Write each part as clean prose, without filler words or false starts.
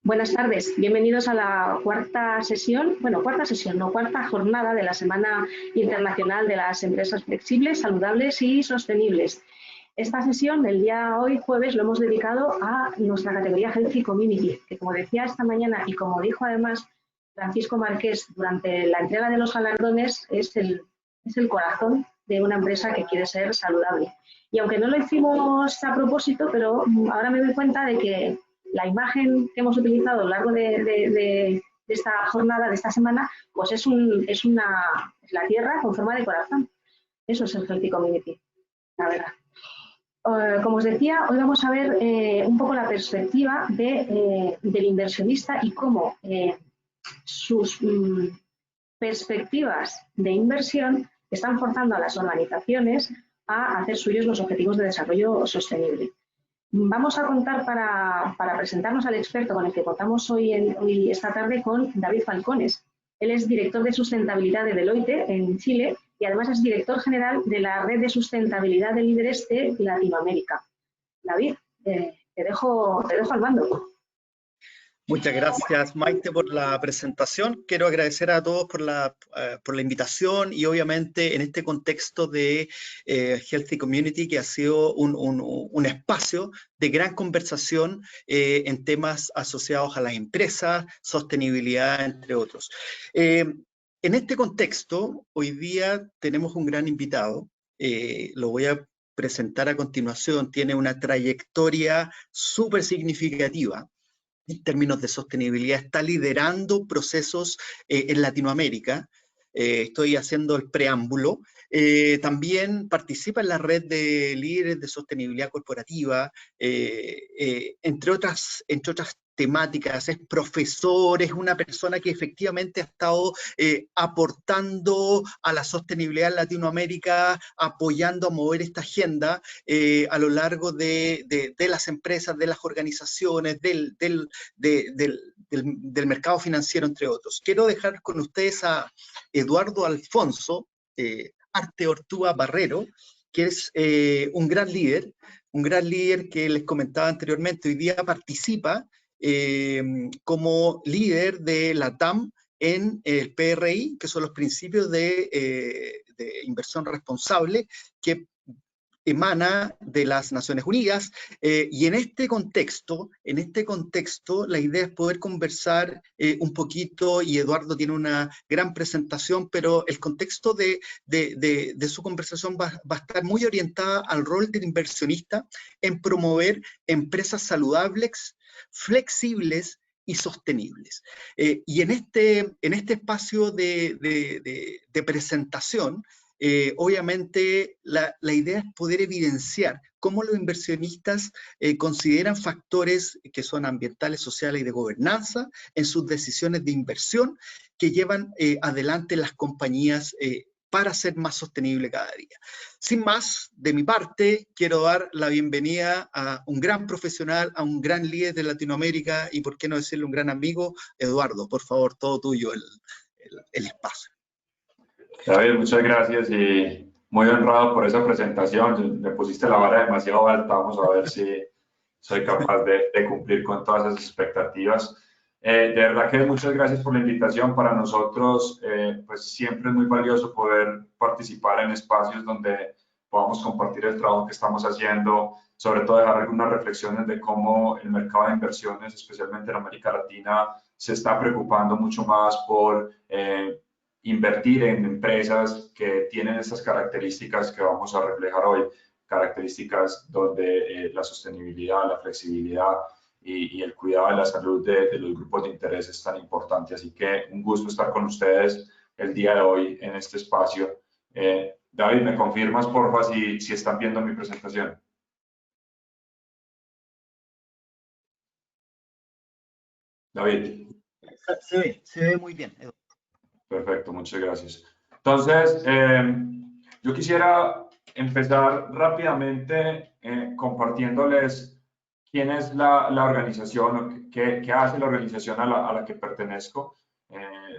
Buenas tardes, bienvenidos a la cuarta jornada de la Semana Internacional de las Empresas Flexibles, Saludables y Sostenibles. Esta sesión, del día hoy, jueves, lo hemos dedicado a nuestra categoría Healthy Community, que como decía esta mañana y como dijo además Francisco Márquez durante la entrega de los galardones, es el corazón de una empresa que quiere ser saludable. Y aunque no lo hicimos a propósito, pero ahora me doy cuenta de que la imagen que hemos utilizado a lo largo de esta jornada, de esta semana, pues es la tierra con forma de corazón. Eso es el Healthy Community, la verdad. Como os decía, hoy vamos a ver un poco la perspectiva del inversionista y cómo sus perspectivas de inversión están forzando a las organizaciones a hacer suyos los objetivos de desarrollo sostenible. Vamos a contar para presentarnos al experto con el que contamos hoy esta tarde con David Falcones. Él es director de sustentabilidad de Deloitte en Chile y además es director general de la Red de Sustentabilidad de Líderes de Latinoamérica. David, te dejo al mando. Muchas gracias, Maite, por la presentación. Quiero agradecer a todos por la invitación y obviamente en este contexto de Healthy Community, que ha sido un espacio de gran conversación en temas asociados a las empresas, sostenibilidad, entre otros. En este contexto, hoy día tenemos un gran invitado. Lo voy a presentar a continuación. Tiene una trayectoria súper significativa en términos de sostenibilidad, está liderando procesos en Latinoamérica. Estoy haciendo el preámbulo. También participa en la red de líderes de sostenibilidad corporativa, entre otras temáticas. Es profesor, es una persona que efectivamente ha estado aportando a la sostenibilidad en Latinoamérica, apoyando a mover esta agenda a lo largo de las empresas, de las organizaciones, del mercado financiero, entre otros. Quiero dejar con ustedes a Eduardo Alfonso Arte Ortúa Barrero, que es un gran líder que les comentaba anteriormente. Hoy día participa como líder de la TAM en el PRI, que son los principios de inversión responsable, que emana de las Naciones Unidas, y en este contexto, la idea es poder conversar un poquito, y Eduardo tiene una gran presentación, pero el contexto de su conversación va a estar muy orientada al rol del inversionista en promover empresas saludables, flexibles y sostenibles. Y en este espacio de presentación, obviamente la idea es poder evidenciar cómo los inversionistas consideran factores que son ambientales, sociales y de gobernanza en sus decisiones de inversión que llevan adelante las compañías para ser más sostenible cada día. Sin más, de mi parte, quiero dar la bienvenida a un gran profesional, a un gran líder de Latinoamérica y, por qué no decirle, un gran amigo. Eduardo, por favor, todo tuyo el espacio. David, muchas gracias y muy honrado por esa presentación. Me pusiste la vara demasiado alta. Vamos a ver si soy capaz de cumplir con todas esas expectativas. De verdad que muchas gracias por la invitación. Para nosotros, pues siempre es muy valioso poder participar en espacios donde podamos compartir el trabajo que estamos haciendo, sobre todo dejar algunas reflexiones de cómo el mercado de inversiones, especialmente en América Latina, se está preocupando mucho más por invertir en empresas que tienen estas características que vamos a reflejar hoy, características donde la sostenibilidad, la flexibilidad y el cuidado de la salud de los grupos de interés es tan importante. Así que un gusto estar con ustedes el día de hoy en este espacio. David, ¿me confirmas, porfa, si están viendo mi presentación? David. Se ve muy bien. Perfecto, muchas gracias. Entonces, yo quisiera empezar rápidamente compartiéndoles quién es la organización, qué hace la organización a la que pertenezco.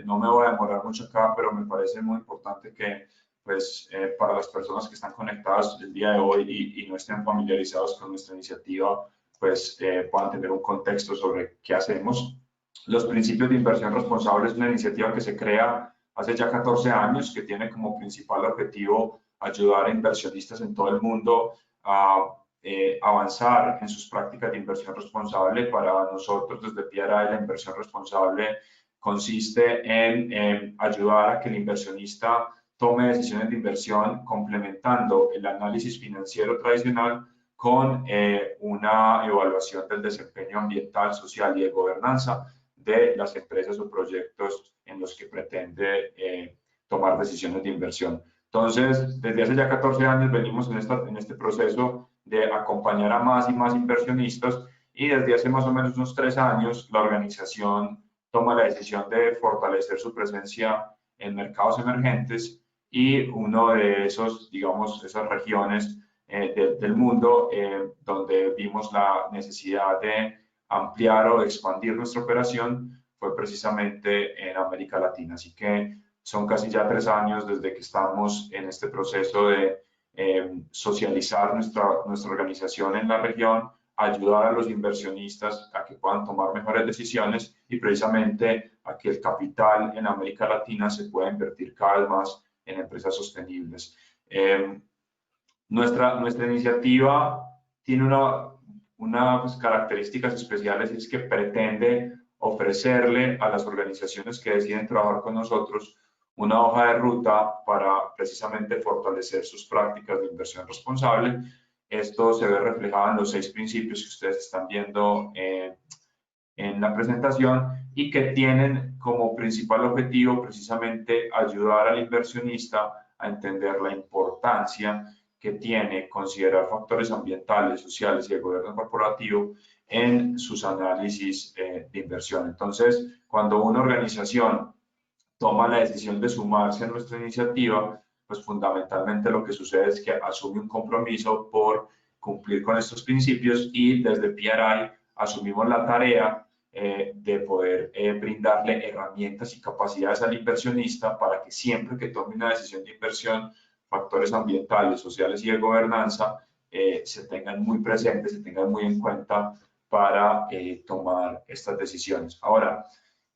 No me voy a demorar mucho acá, pero me parece muy importante que, pues, para las personas que están conectadas el día de hoy y no estén familiarizados con nuestra iniciativa, pues puedan tener un contexto sobre qué hacemos. Los principios de inversión responsable es una iniciativa que se crea hace ya 14 años, que tiene como principal objetivo ayudar a inversionistas en todo el mundo a avanzar en sus prácticas de inversión responsable. Para nosotros desde PRI la inversión responsable consiste en ayudar a que el inversionista tome decisiones de inversión complementando el análisis financiero tradicional con una evaluación del desempeño ambiental, social y de gobernanza de las empresas o proyectos en los que pretende tomar decisiones de inversión. Entonces, desde hace ya 14 años venimos en este proceso de acompañar a más y más inversionistas, y desde hace más o menos unos 3 años la organización toma la decisión de fortalecer su presencia en mercados emergentes, y uno de esos, digamos, esas regiones del mundo donde vimos la necesidad de ampliar o expandir nuestra operación fue precisamente en América Latina. Así que son casi ya 3 años desde que estamos en este proceso de socializar nuestra organización en la región, ayudar a los inversionistas a que puedan tomar mejores decisiones y precisamente a que el capital en América Latina se pueda invertir cada vez más en empresas sostenibles. Nuestra iniciativa tiene unas características especiales, y es que pretende ofrecerle a las organizaciones que deciden trabajar con nosotros una hoja de ruta para precisamente fortalecer sus prácticas de inversión responsable. Esto se ve reflejado en los 6 principios que ustedes están viendo en la presentación, y que tienen como principal objetivo precisamente ayudar al inversionista a entender la importancia que tiene considerar factores ambientales, sociales y de gobierno corporativo en sus análisis de inversión. Entonces, cuando una organización toma la decisión de sumarse a nuestra iniciativa, pues fundamentalmente lo que sucede es que asume un compromiso por cumplir con estos principios, y desde PRI asumimos la tarea de poder brindarle herramientas y capacidades al inversionista para que siempre que tome una decisión de inversión, factores ambientales, sociales y de gobernanza se tengan muy presentes, se tengan muy en cuenta para tomar estas decisiones. Ahora,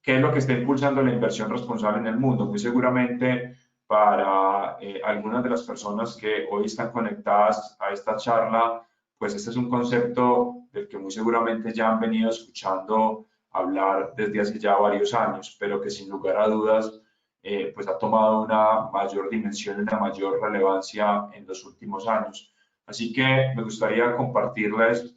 ¿qué es lo que está impulsando la inversión responsable en el mundo? Muy seguramente para algunas de las personas que hoy están conectadas a esta charla, pues este es un concepto del que muy seguramente ya han venido escuchando hablar desde hace ya varios años, pero que sin lugar a dudas pues ha tomado una mayor dimensión y una mayor relevancia en los últimos años. Así que me gustaría compartirles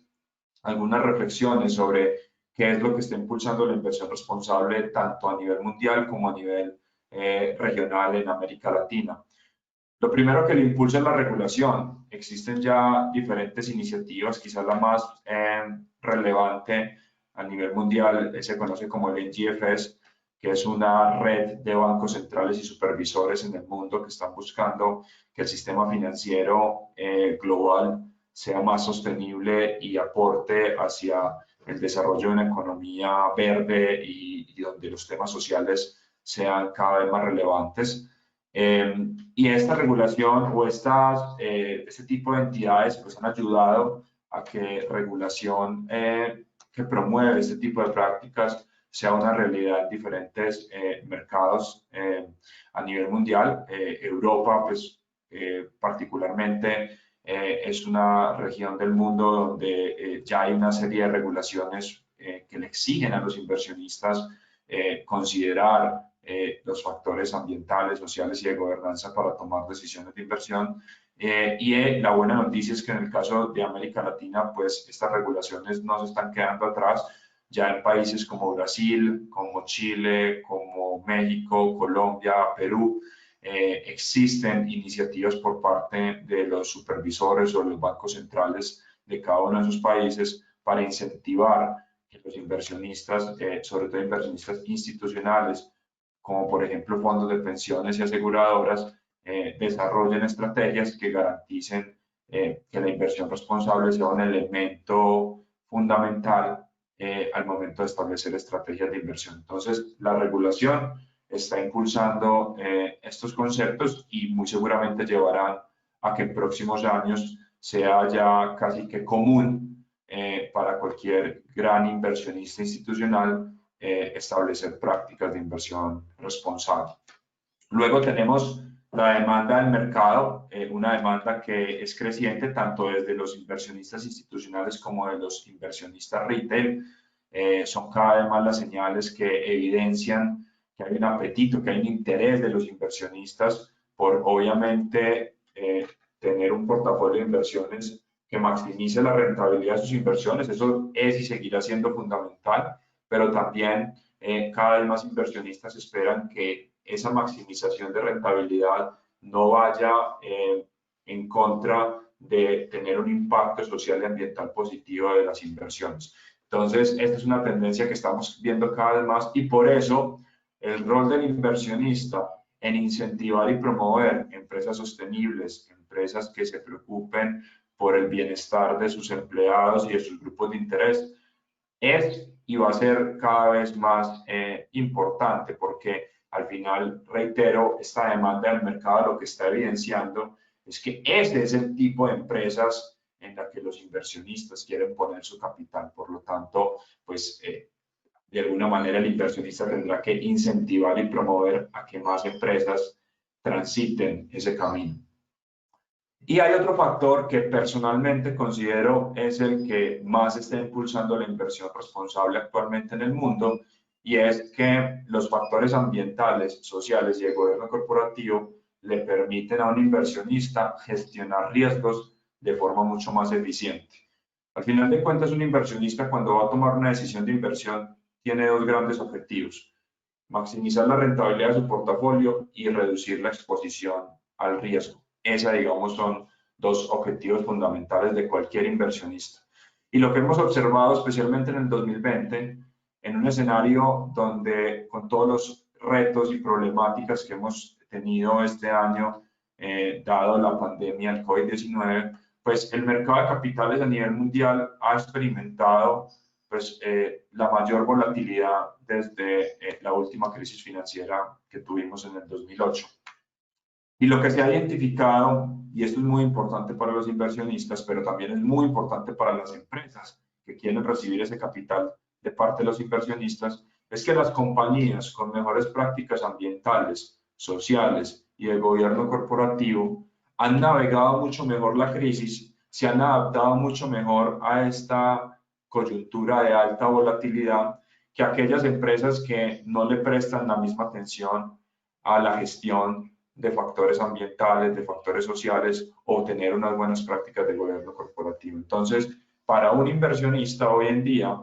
algunas reflexiones sobre qué es lo que está impulsando la inversión responsable tanto a nivel mundial como a nivel regional en América Latina. Lo primero que le impulsa es la regulación. Existen ya diferentes iniciativas, quizás la más relevante a nivel mundial se conoce como el NGFS, que es una red de bancos centrales y supervisores en el mundo que están buscando que el sistema financiero global sea más sostenible y aporte hacia el desarrollo de una economía verde y donde los temas sociales sean cada vez más relevantes. Y esta regulación o este tipo de entidades pues han ayudado a que regulación que promueve este tipo de prácticas sea una realidad en diferentes mercados a nivel mundial. Europa, pues particularmente, es una región del mundo donde ya hay una serie de regulaciones que le exigen a los inversionistas considerar los factores ambientales, sociales y de gobernanza para tomar decisiones de inversión. La buena noticia es que en el caso de América Latina, pues estas regulaciones no se están quedando atrás. Ya en países como Brasil, como Chile, como México, Colombia, Perú, existen iniciativas por parte de los supervisores o los bancos centrales de cada uno de esos países para incentivar que los inversionistas, sobre todo inversionistas institucionales, como por ejemplo fondos de pensiones y aseguradoras, desarrollen estrategias que garanticen que la inversión responsable sea un elemento fundamental al momento de establecer estrategias de inversión. Entonces, la regulación está impulsando estos conceptos y muy seguramente llevarán a que en próximos años sea ya casi que común para cualquier gran inversionista institucional establecer prácticas de inversión responsable. Luego tenemos la demanda del mercado, una demanda que es creciente tanto desde los inversionistas institucionales como de los inversionistas retail. Son cada vez más las señales que evidencian que hay un apetito, que hay un interés de los inversionistas por, obviamente, tener un portafolio de inversiones que maximice la rentabilidad de sus inversiones. Eso es y seguirá siendo fundamental, pero también cada vez más inversionistas esperan que esa maximización de rentabilidad no vaya en contra de tener un impacto social y ambiental positivo de las inversiones. Entonces, esta es una tendencia que estamos viendo cada vez más y por eso el rol del inversionista en incentivar y promover empresas sostenibles, empresas que se preocupen por el bienestar de sus empleados y de sus grupos de interés, es y va a ser cada vez más importante, porque al final, reitero, esta demanda del mercado lo que está evidenciando es que ese es el tipo de empresas en la que los inversionistas quieren poner su capital. Por lo tanto, pues de alguna manera el inversionista tendrá que incentivar y promover a que más empresas transiten ese camino. Y hay otro factor que personalmente considero es el que más está impulsando la inversión responsable actualmente en el mundo, y es que los factores ambientales, sociales y el gobierno corporativo le permiten a un inversionista gestionar riesgos de forma mucho más eficiente. Al final de cuentas, un inversionista cuando va a tomar una decisión de inversión tiene dos grandes objetivos: maximizar la rentabilidad de su portafolio y reducir la exposición al riesgo. Esa, digamos, son dos objetivos fundamentales de cualquier inversionista. Y lo que hemos observado, especialmente en el 2020, en un escenario donde con todos los retos y problemáticas que hemos tenido este año, dado la pandemia del COVID-19, pues el mercado de capitales a nivel mundial ha experimentado pues, la mayor volatilidad desde la última crisis financiera que tuvimos en el 2008. Y lo que se ha identificado, y esto es muy importante para los inversionistas, pero también es muy importante para las empresas que quieren recibir ese capital de parte de los inversionistas, es que las compañías con mejores prácticas ambientales, sociales y de gobierno corporativo han navegado mucho mejor la crisis, se han adaptado mucho mejor a esta coyuntura de alta volatilidad que aquellas empresas que no le prestan la misma atención a la gestión de factores ambientales, de factores sociales o tener unas buenas prácticas de gobierno corporativo. Entonces, para un inversionista hoy en día,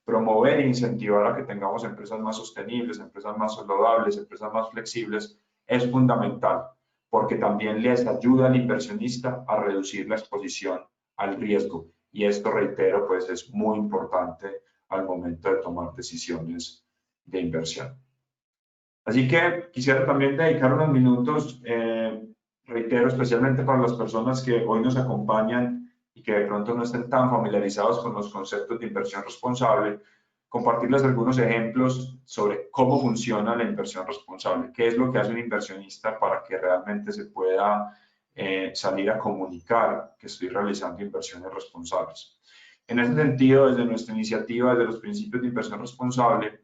promover e incentivar a que tengamos empresas más sostenibles, empresas más saludables, empresas más flexibles, es fundamental, porque también les ayuda al inversionista a reducir la exposición al riesgo. Y esto, reitero, pues es muy importante al momento de tomar decisiones de inversión. Así que quisiera también dedicar unos minutos, reitero, especialmente para las personas que hoy nos acompañan y que de pronto no estén tan familiarizados con los conceptos de inversión responsable, compartirles algunos ejemplos sobre cómo funciona la inversión responsable, qué es lo que hace un inversionista para que realmente se pueda salir a comunicar que estoy realizando inversiones responsables. En ese sentido, desde nuestra iniciativa, desde los principios de inversión responsable,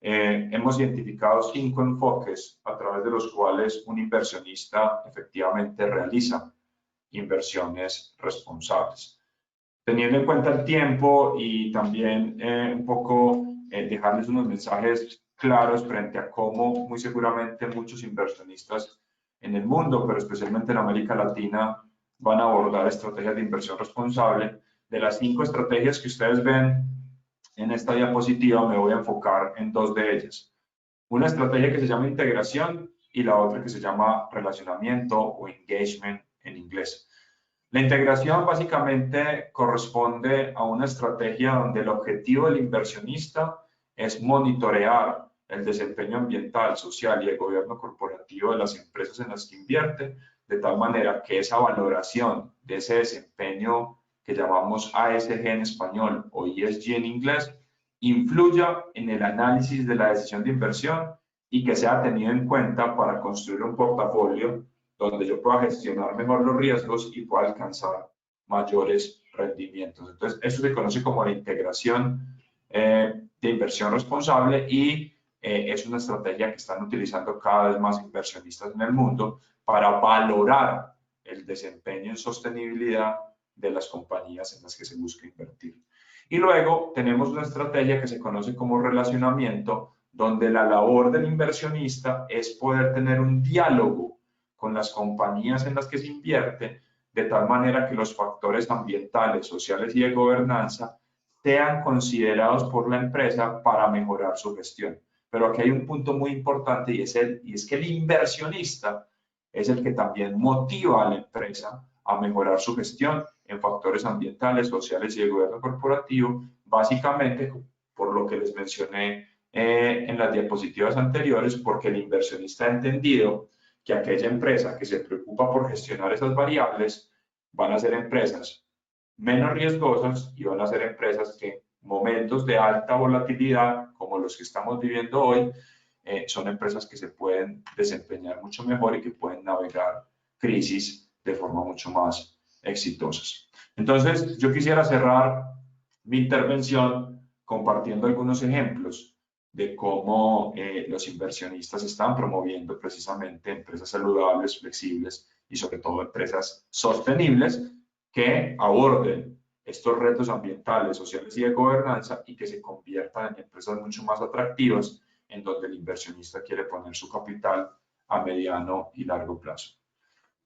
hemos identificado 5 enfoques a través de los cuales un inversionista efectivamente realiza inversiones responsables. Teniendo en cuenta el tiempo y también un poco dejarles unos mensajes claros frente a cómo muy seguramente muchos inversionistas en el mundo, pero especialmente en América Latina, van a abordar estrategias de inversión responsable. De las 5 estrategias que ustedes ven en esta diapositiva, me voy a enfocar en 2 de ellas. Una estrategia que se llama integración y la otra que se llama relacionamiento o engagement en inglés. La integración básicamente corresponde a una estrategia donde el objetivo del inversionista es monitorear el desempeño ambiental, social y el gobierno corporativo de las empresas en las que invierte, de tal manera que esa valoración de ese desempeño que llamamos ASG en español o ESG en inglés, influya en el análisis de la decisión de inversión y que sea tenido en cuenta para construir un portafolio donde yo pueda gestionar mejor los riesgos y pueda alcanzar mayores rendimientos. Entonces, eso se conoce como la integración de inversión responsable y es una estrategia que están utilizando cada vez más inversionistas en el mundo para valorar el desempeño en sostenibilidad de las compañías en las que se busca invertir. Y luego tenemos una estrategia que se conoce como relacionamiento, donde la labor del inversionista es poder tener un diálogo con las compañías en las que se invierte, de tal manera que los factores ambientales, sociales y de gobernanza sean considerados por la empresa para mejorar su gestión. Pero aquí hay un punto muy importante y es que el inversionista es el que también motiva a la empresa a mejorar su gestión en factores ambientales, sociales y de gobierno corporativo, básicamente por lo que les mencioné en las diapositivas anteriores, porque el inversionista ha entendido que aquella empresa que se preocupa por gestionar esas variables van a ser empresas menos riesgosas y van a ser empresas que en momentos de alta volatilidad, como los que estamos viviendo hoy, son empresas que se pueden desempeñar mucho mejor y que pueden navegar crisis de forma mucho más exitosas. Entonces, yo quisiera cerrar mi intervención compartiendo algunos ejemplos de cómo los inversionistas están promoviendo precisamente empresas saludables, flexibles y sobre todo empresas sostenibles que aborden estos retos ambientales, sociales y de gobernanza y que se conviertan en empresas mucho más atractivas en donde el inversionista quiere poner su capital a mediano y largo plazo.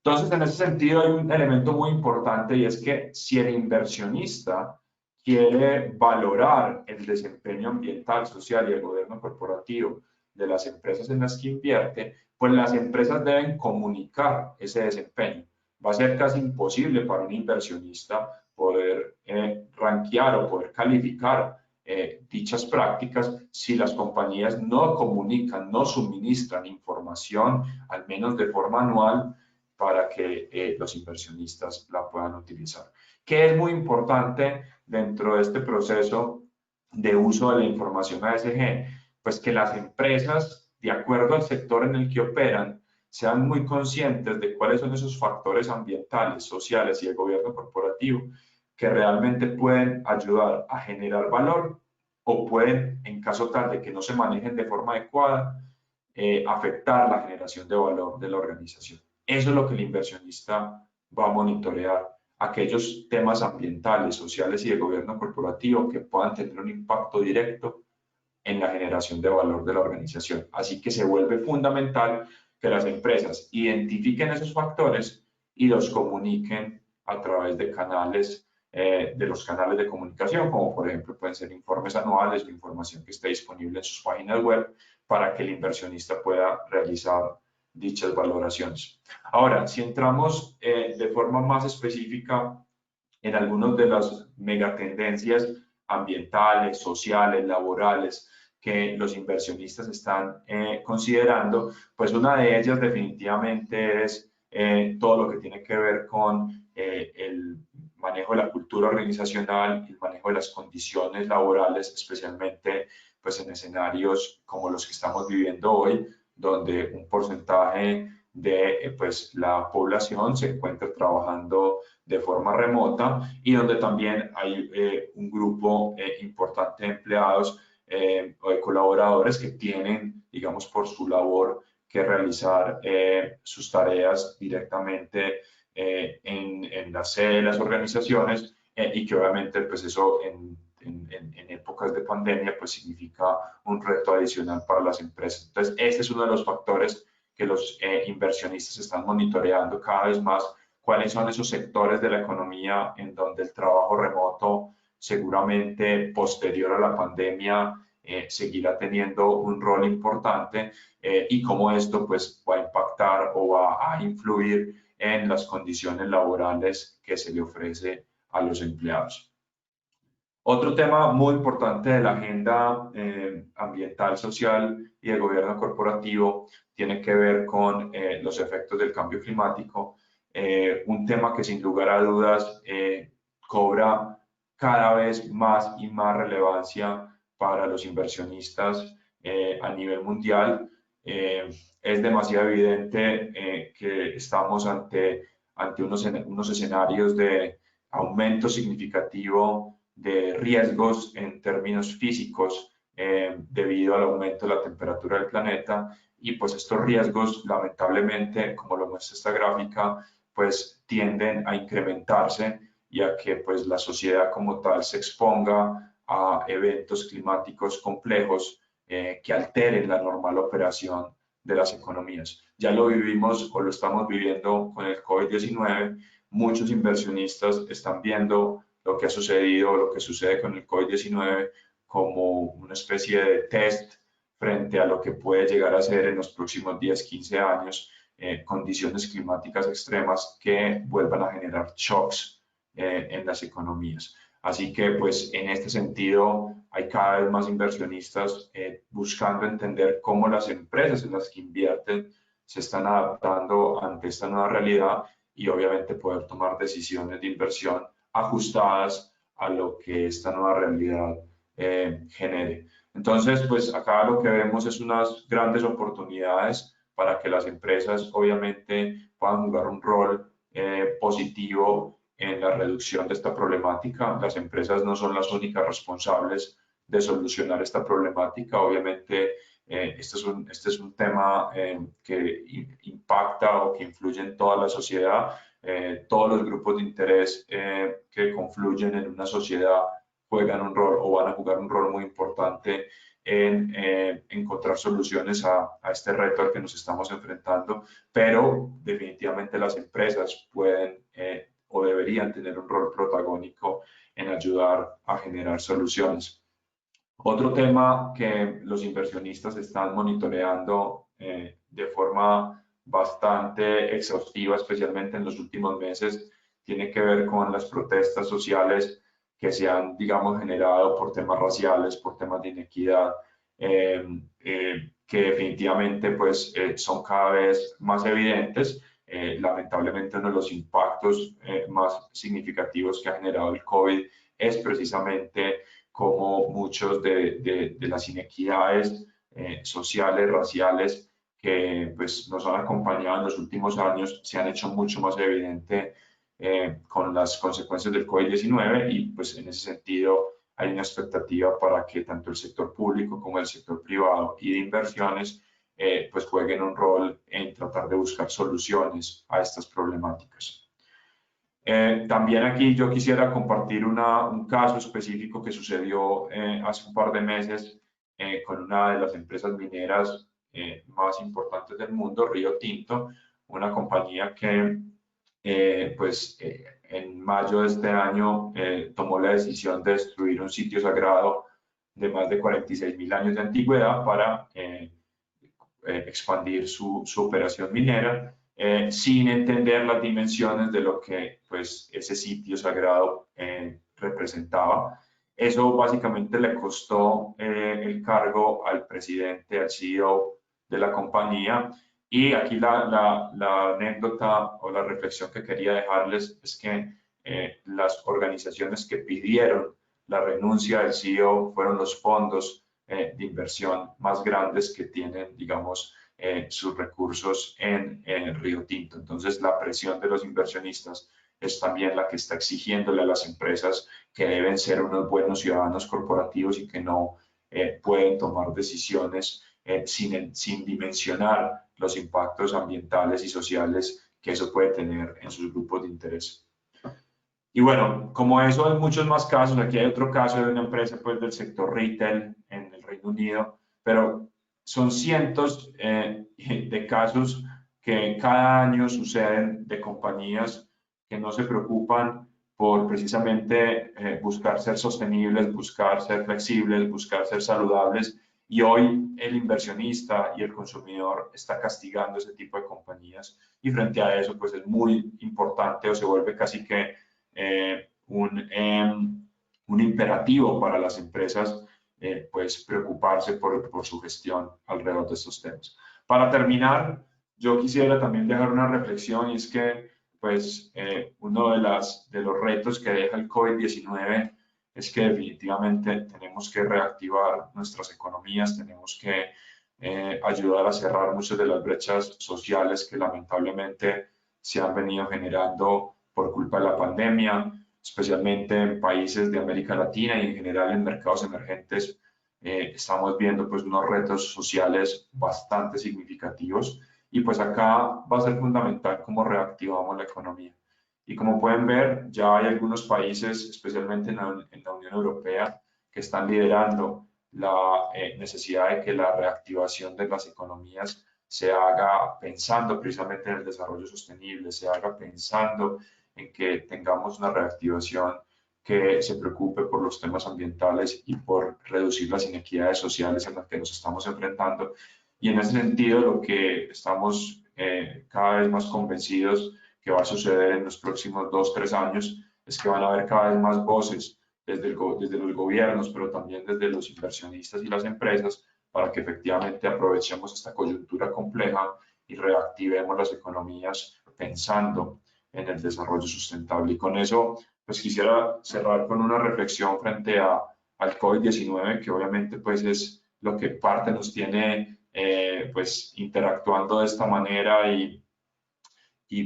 Entonces, en ese sentido hay un elemento muy importante y es que si el inversionista quiere valorar el desempeño ambiental, social y el gobierno corporativo de las empresas en las que invierte, pues las empresas deben comunicar ese desempeño. Va a ser casi imposible para un inversionista poder rankear o poder calificar dichas prácticas si las compañías no comunican, no suministran información, al menos de forma anual, para que los inversionistas la puedan utilizar. ¿Qué es muy importante dentro de este proceso de uso de la información ASG? Pues que las empresas, de acuerdo al sector en el que operan, sean muy conscientes de cuáles son esos factores ambientales, sociales y de gobierno corporativo que realmente pueden ayudar a generar valor o pueden, en caso tal de que no se manejen de forma adecuada, afectar la generación de valor de la organización. Eso es lo que el inversionista va a monitorear, aquellos temas ambientales, sociales y de gobierno corporativo que puedan tener un impacto directo en la generación de valor de la organización. Así que se vuelve fundamental que las empresas identifiquen esos factores y los comuniquen a través de canales, de los canales de comunicación, como por ejemplo pueden ser informes anuales o información que esté disponible en sus páginas web para que el inversionista pueda realizar dichas valoraciones. Ahora, si entramos de forma más específica en algunas de las megatendencias ambientales, sociales, laborales que los inversionistas están considerando, pues una de ellas definitivamente es todo lo que tiene que ver con el manejo de la cultura organizacional, el manejo de las condiciones laborales, especialmente pues en escenarios como los que estamos viviendo hoy, donde un porcentaje de pues, la población se encuentra trabajando de forma remota y donde también hay un grupo importante de empleados o de colaboradores que tienen, digamos, por su labor que realizar sus tareas directamente en la sede de las organizaciones y que obviamente pues eso en épocas de pandemia pues significa un reto adicional para las empresas. Entonces, este es uno de los factores que los inversionistas están monitoreando cada vez más, cuáles son esos sectores de la economía en donde el trabajo remoto seguramente posterior a la pandemia seguirá teniendo un rol importante y cómo esto pues va a impactar o va a influir en las condiciones laborales que se le ofrece a los empleados. Otro tema muy importante de la agenda ambiental, social y de gobierno corporativo tiene que ver con los efectos del cambio climático, un tema que sin lugar a dudas cobra cada vez más y más relevancia para los inversionistas a nivel mundial. Es demasiado evidente que estamos ante unos escenarios de aumento significativo de riesgos en términos físicos debido al aumento de la temperatura del planeta, y pues estos riesgos lamentablemente, como lo muestra esta gráfica, pues tienden a incrementarse y a que pues la sociedad como tal se exponga a eventos climáticos complejos que alteren la normal operación de las economías. Ya lo vivimos o lo estamos viviendo con el COVID-19. Muchos inversionistas están viendo lo que ha sucedido, lo que sucede con el COVID-19 como una especie de test frente a lo que puede llegar a ser en los próximos 10, 15 años condiciones climáticas extremas que vuelvan a generar shocks en las economías. Así que, pues, en este sentido, hay cada vez más inversionistas buscando entender cómo las empresas en las que invierten se están adaptando ante esta nueva realidad y, obviamente, poder tomar decisiones de inversión ajustadas a lo que esta nueva realidad genere. Entonces, pues, acá lo que vemos es unas grandes oportunidades para que las empresas, obviamente, puedan jugar un rol positivo en la reducción de esta problemática. Las empresas no son las únicas responsables de solucionar esta problemática. Obviamente, este es un tema que impacta o que influye en toda la sociedad. Todos los grupos de interés que confluyen en una sociedad juegan un rol o van a jugar un rol muy importante en encontrar soluciones a este reto al que nos estamos enfrentando, pero definitivamente las empresas pueden o deberían tener un rol protagónico en ayudar a generar soluciones. Otro tema que los inversionistas están monitoreando de forma bastante exhaustiva, especialmente en los últimos meses, tiene que ver con las protestas sociales que se han, digamos, generado por temas raciales, por temas de inequidad, que definitivamente pues, son cada vez más evidentes. Lamentablemente uno de los impactos más significativos que ha generado el COVID es precisamente cómo muchos de las inequidades sociales, raciales, que pues, nos han acompañado en los últimos años, se han hecho mucho más evidentes con las consecuencias del COVID-19 y pues en ese sentido hay una expectativa para que tanto el sector público como el sector privado y de inversiones pues jueguen un rol en tratar de buscar soluciones a estas problemáticas. También aquí yo quisiera compartir un caso específico que sucedió hace un par de meses con una de las empresas mineras más importantes del mundo, Río Tinto, una compañía que en mayo de este año tomó la decisión de destruir un sitio sagrado de más de 46.000 años de antigüedad para expandir su operación minera sin entender las dimensiones de lo que pues, ese sitio sagrado representaba. Eso básicamente le costó el cargo al presidente, al CEO de la compañía. Y aquí la anécdota o la reflexión que quería dejarles es que las organizaciones que pidieron la renuncia del CEO fueron los fondos de inversión más grandes que tienen, digamos, sus recursos en Río Tinto. Entonces, la presión de los inversionistas es también la que está exigiéndole a las empresas que deben ser unos buenos ciudadanos corporativos y que no pueden tomar decisiones sin dimensionar los impactos ambientales y sociales que eso puede tener en sus grupos de interés. Y bueno, como eso hay muchos más casos, aquí hay otro caso de una empresa pues, del sector retail en el Reino Unido, pero son cientos de casos que cada año suceden de compañías que no se preocupan por precisamente buscar ser sostenibles, buscar ser flexibles, buscar ser saludables, y hoy el inversionista y el consumidor está castigando ese tipo de compañías, y frente a eso pues es muy importante o se vuelve casi que un imperativo para las empresas pues preocuparse por su gestión alrededor de estos temas. Para terminar, yo quisiera también dejar una reflexión, y es que pues uno de los retos que deja el COVID-19 es que definitivamente tenemos que reactivar nuestras economías, tenemos que ayudar a cerrar muchas de las brechas sociales que lamentablemente se han venido generando por culpa de la pandemia. especialmente en países de América Latina y en general en mercados emergentes, estamos viendo pues unos retos sociales bastante significativos y pues acá va a ser fundamental cómo reactivamos la economía. Y como pueden ver, ya hay algunos países, especialmente en la Unión Europea, que están liderando la necesidad de que la reactivación de las economías se haga pensando precisamente en el desarrollo sostenible, se haga pensando en que tengamos una reactivación que se preocupe por los temas ambientales y por reducir las inequidades sociales a las que nos estamos enfrentando. Y en ese sentido, lo que estamos cada vez más convencidos que va a suceder en los próximos 2-3 años es que van a haber cada vez más voces desde los gobiernos, pero también desde los inversionistas y las empresas, para que efectivamente aprovechemos esta coyuntura compleja y reactivemos las economías pensando en el desarrollo sustentable. Y con eso, pues quisiera cerrar con una reflexión frente al COVID-19, que obviamente pues es lo que parte nos tiene pues interactuando de esta manera y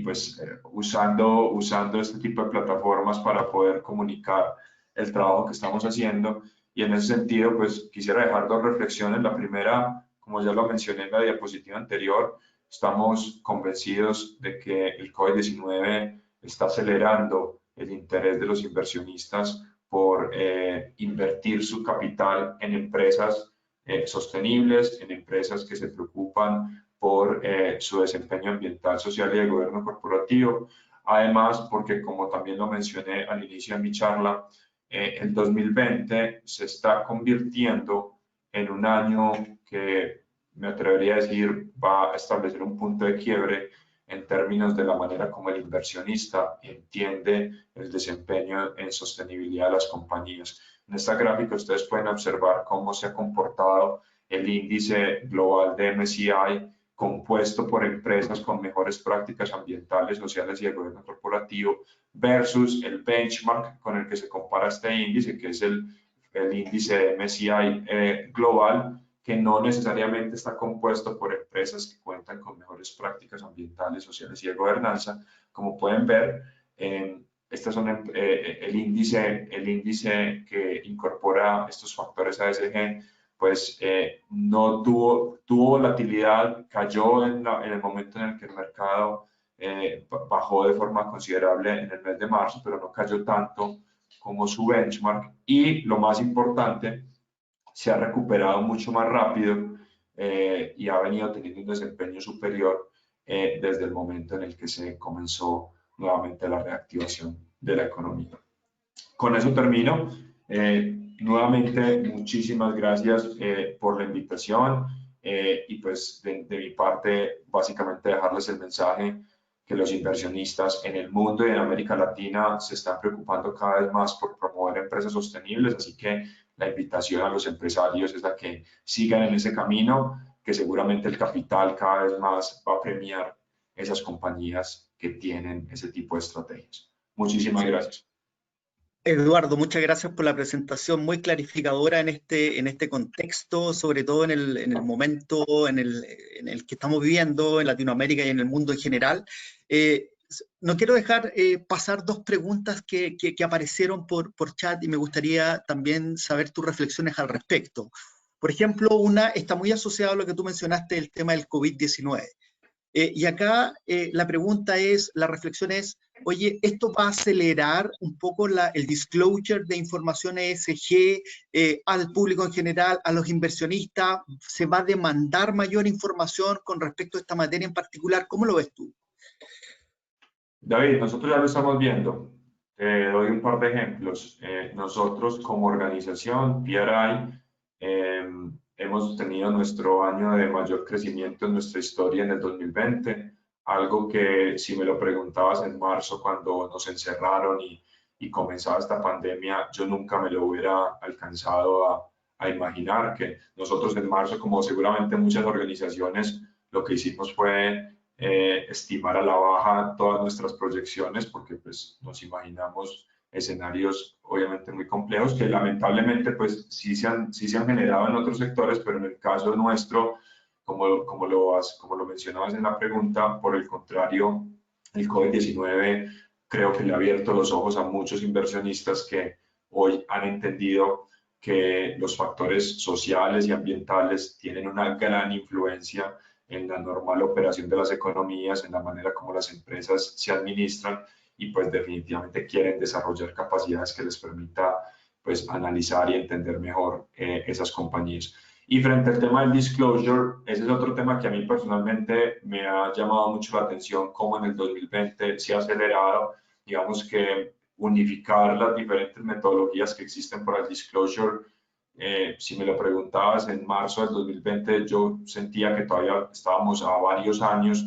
pues usando este tipo de plataformas para poder comunicar el trabajo que estamos haciendo. Y en ese sentido, pues quisiera dejar dos reflexiones. La primera, como ya lo mencioné en la diapositiva anterior, estamos convencidos de que el COVID-19 está acelerando el interés de los inversionistas por invertir su capital en empresas sostenibles, en empresas que se preocupan por su desempeño ambiental, social y de gobierno corporativo. Además, porque como también lo mencioné al inicio de mi charla, el 2020 se está convirtiendo en un año que me atrevería a decir va a establecer un punto de quiebre en términos de la manera como el inversionista entiende el desempeño en sostenibilidad de las compañías. En esta gráfica ustedes pueden observar cómo se ha comportado el índice global de MSCI, compuesto por empresas con mejores prácticas ambientales, sociales y de gobierno corporativo, versus el benchmark con el que se compara este índice, que es el índice de MSCI global, que no necesariamente está compuesto por empresas que cuentan con mejores prácticas ambientales, sociales y de gobernanza. Como pueden ver, estas son el índice que incorpora estos factores ASG, pues no tuvo volatilidad, cayó en el momento en el que el mercado bajó de forma considerable en el mes de marzo, pero no cayó tanto como su benchmark. Y lo más importante, se ha recuperado mucho más rápido y ha venido teniendo un desempeño superior desde el momento en el que se comenzó nuevamente la reactivación de la economía. Con eso termino. Nuevamente, muchísimas gracias por la invitación y pues de mi parte, básicamente dejarles el mensaje que los inversionistas en el mundo y en América Latina se están preocupando cada vez más por promover empresas sostenibles, así que la invitación a los empresarios es a que sigan en ese camino, que seguramente el capital cada vez más va a premiar esas compañías que tienen ese tipo de estrategias. Muchísimas gracias. Eduardo, muchas gracias por la presentación muy clarificadora en este contexto, sobre todo en el momento en el que estamos viviendo en Latinoamérica y en el mundo en general. No quiero dejar pasar dos preguntas que aparecieron por chat y me gustaría también saber tus reflexiones al respecto. Por ejemplo, una está muy asociada a lo que tú mencionaste, el tema del COVID-19. Y acá la pregunta es, la reflexión es, oye, ¿esto va a acelerar un poco el disclosure de información ESG al público en general, a los inversionistas? ¿Se va a demandar mayor información con respecto a esta materia en particular? ¿Cómo lo ves tú? David, nosotros ya lo estamos viendo. Te doy un par de ejemplos. Nosotros como organización, PRI, hemos tenido nuestro año de mayor crecimiento en nuestra historia en el 2020, algo que si me lo preguntabas en marzo cuando nos encerraron y comenzaba esta pandemia, yo nunca me lo hubiera alcanzado a imaginar, que nosotros en marzo, como seguramente muchas organizaciones, lo que hicimos fue estimar a la baja todas nuestras proyecciones, porque pues nos imaginamos escenarios obviamente muy complejos que lamentablemente pues sí se han generado en otros sectores, pero en el caso nuestro, como lo mencionabas en la pregunta, por el contrario, el COVID-19 creo que le ha abierto los ojos a muchos inversionistas que hoy han entendido que los factores sociales y ambientales tienen una gran influencia en la normal operación de las economías, en la manera como las empresas se administran, y pues definitivamente quieren desarrollar capacidades que les permita pues analizar y entender mejor esas compañías. Y frente al tema del disclosure, ese es otro tema que a mí personalmente me ha llamado mucho la atención, cómo en el 2020 se ha acelerado, digamos que unificar las diferentes metodologías que existen para el disclosure. Si me lo preguntabas en marzo del 2020, yo sentía que todavía estábamos a varios años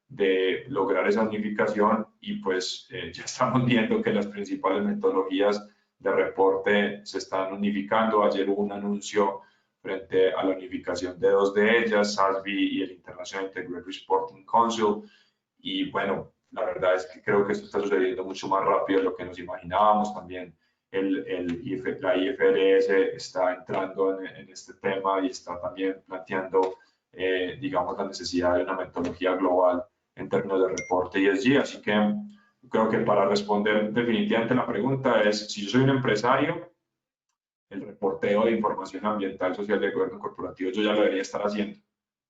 de lograr esa unificación, y pues ya estamos viendo que las principales metodologías de reporte se están unificando. Ayer hubo un anuncio frente a la unificación de dos de ellas, SASB y el International Integrated Reporting Council, y bueno, la verdad es que creo que esto está sucediendo mucho más rápido de lo que nos imaginábamos. También la IFRS está entrando en este tema y está también planteando, digamos, la necesidad de una metodología global en términos de reporte ESG. Así que creo que para responder definitivamente la pregunta es, si yo soy un empresario, el reporteo de información ambiental, social y de gobierno corporativo yo ya lo debería estar haciendo,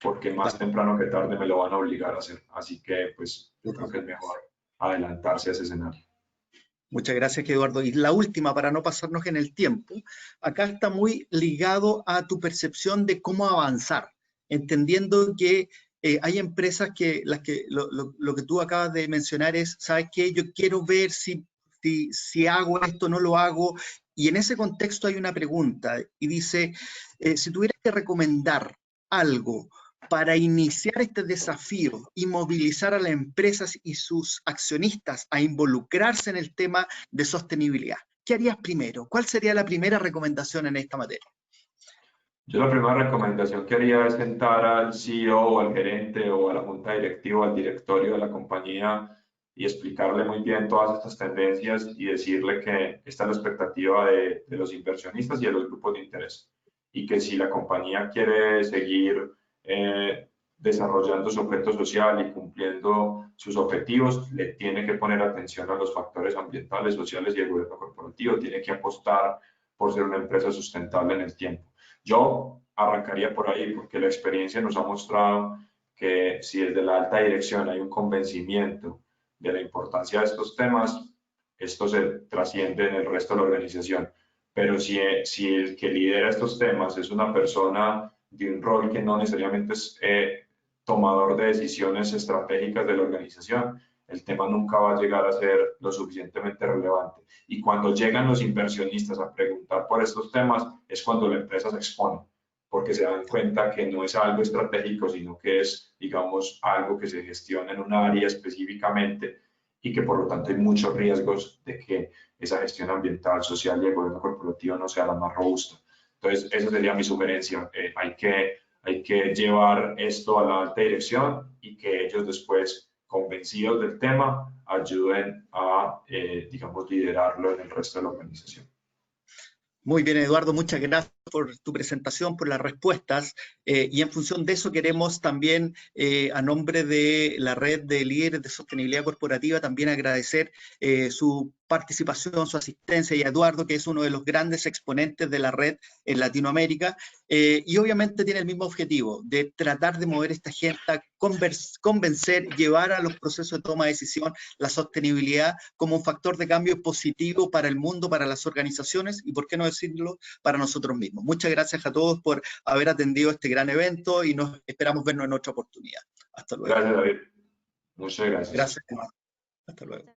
porque más temprano que tarde me lo van a obligar a hacer. Así que pues yo creo que es mejor adelantarse a ese escenario. Muchas gracias, Eduardo. Y la última, para no pasarnos en el tiempo, acá está muy ligado a tu percepción de cómo avanzar, entendiendo que hay empresas que, lo que tú acabas de mencionar es, ¿sabes qué? Yo quiero ver si hago esto, no lo hago. Y en ese contexto hay una pregunta y dice, si tuvieras que recomendar algo para iniciar este desafío y movilizar a las empresas y sus accionistas a involucrarse en el tema de sostenibilidad, ¿qué harías primero? ¿Cuál sería la primera recomendación en esta materia? Yo la primera recomendación que haría es sentar al CEO o al gerente o a la junta directiva o al directorio de la compañía y explicarle muy bien todas estas tendencias y decirle que esta es la expectativa de los inversionistas y de los grupos de interés, y que si la compañía quiere seguir desarrollando su objeto social y cumpliendo sus objetivos, le tiene que poner atención a los factores ambientales, sociales y el gobierno corporativo, tiene que apostar por ser una empresa sustentable en el tiempo. Yo arrancaría por ahí, porque la experiencia nos ha mostrado que si desde la alta dirección hay un convencimiento de la importancia de estos temas, esto se trasciende en el resto de la organización. Pero si el que lidera estos temas es una persona de un rol que no necesariamente es tomador de decisiones estratégicas de la organización, el tema nunca va a llegar a ser lo suficientemente relevante. Y cuando llegan los inversionistas a preguntar por estos temas, es cuando la empresa se expone, porque se dan cuenta que no es algo estratégico, sino que es, digamos, algo que se gestiona en un área específicamente, y que por lo tanto hay muchos riesgos de que esa gestión ambiental, social y el gobierno corporativo no sea la más robusta. Entonces, esa sería mi sugerencia. Hay que llevar esto a la alta dirección y que ellos después, convencidos del tema, ayuden a, digamos, liderarlo en el resto de la organización. Muy bien, Eduardo, muchas gracias por tu presentación, por las respuestas, y en función de eso queremos también, a nombre de la red de líderes de sostenibilidad corporativa, también agradecer su participación, su asistencia, y a Eduardo, que es uno de los grandes exponentes de la red en Latinoamérica, y obviamente tiene el mismo objetivo, de tratar de mover esta agenda, convencer, llevar a los procesos de toma de decisión la sostenibilidad como un factor de cambio positivo para el mundo, para las organizaciones y, por qué no decirlo, para nosotros mismos. Muchas gracias a todos por haber atendido este gran evento y nos esperamos vernos en otra oportunidad. Hasta luego. Gracias, David. Muchas gracias. Gracias. Hasta luego.